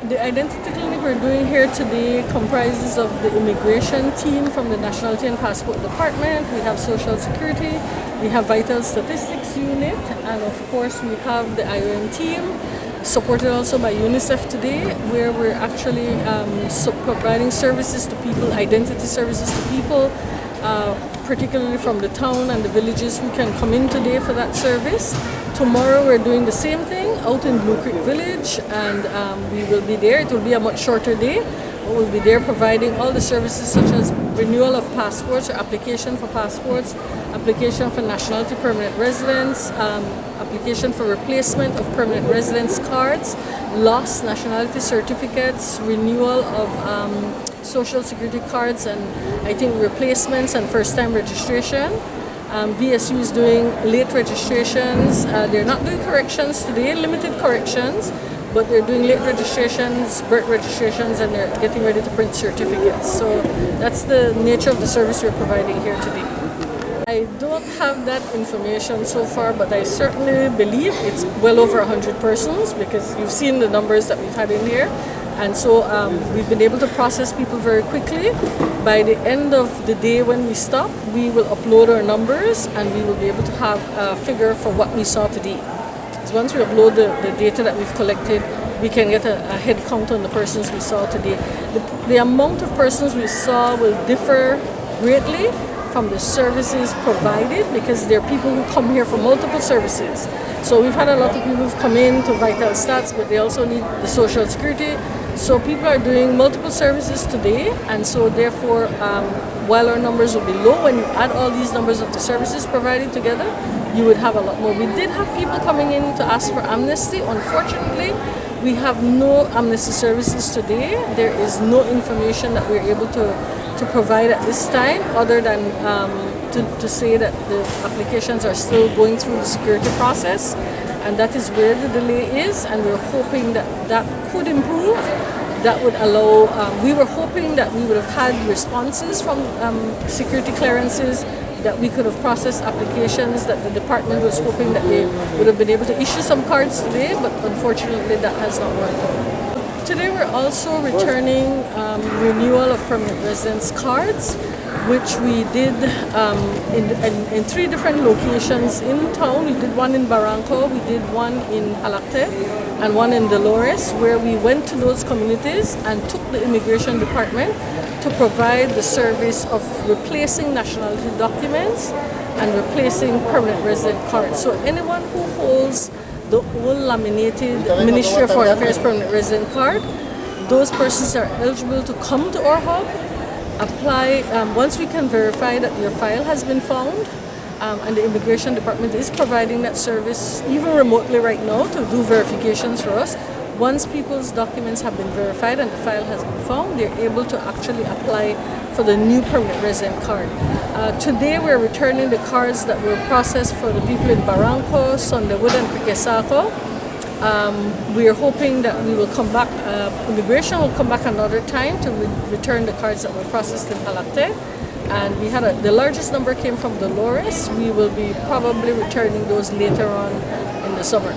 The identity clinic we're doing here today comprises of the immigration team from the Nationality and Passport Department. We have Social Security, we have Vital Statistics Unit, and of course we have the IOM team, supported also by UNICEF today, where we're actually providing services to people, identity services to people, particularly from the town and the villages who can come in today for that service. Tomorrow we're doing the same thing out in Blue Creek Village, and we will be there. It will be a much shorter day, but we'll be there providing all the services such as renewal of passports or application for passports, application for nationality permanent residence, application for replacement of permanent residence cards, lost nationality certificates, renewal of social security cards, and I think replacements and first-time registration. VSU is doing late registrations. They're not doing corrections today, limited corrections, but they're doing late registrations, birth registrations, and they're getting ready to print certificates. So that's the nature of the service we're providing here today. I don't have that information so far, but I certainly believe it's well over 100 persons, because you've seen the numbers that we've had in here. And so we've been able to process people very quickly. By the end of the day when we stop, we will upload our numbers and we will be able to have a figure for what we saw today. So once we upload the data that we've collected, we can get a head count on the persons we saw today. The amount of persons we saw will differ greatly from the services provided, because there are people who come here for multiple services. So we've had a lot of people who've come in to Vital Stats, but they also need the Social Security. So people are doing multiple services today, and so therefore, while our numbers will be low, when you add all these numbers of the services provided together, you would have a lot more. We did have people coming in to ask for amnesty. Unfortunately, we have no amnesty services today. There is no information that we're able to provide at this time, other than to say that the applications are still going through the security process, and that is where the delay is, and we're hoping that that could improve. That would allow, we were hoping that we would have had responses from security clearances, that we could have processed applications, that the department was hoping that they would have been able to issue some cards today, but unfortunately that has not worked out. Today we're also returning renewal of permanent residence cards, which we did in 3 different locations in town. We did one in Barranco, we did one in Alacte, and one in Dolores, where we went to those communities and took the immigration department to provide the service of replacing nationality documents and replacing permanent resident cards. So anyone who holds the old laminated Ministry of Foreign Affairs permanent resident card, those persons are eligible to come to our hub, apply. Once we can verify that your file has been found, and the immigration department is providing that service even remotely right now to do verifications for us. Once people's documents have been verified and the file has been found, they're able to actually apply for the new permanent resident card. Today we're returning the cards that were processed for the people in Barranco, Sondewood, and Criquesaco. We are hoping that we will come back, immigration will come back another time to return the cards that were processed in Alacte. And we had the largest number came from Dolores. We will be probably returning those later on in the summer.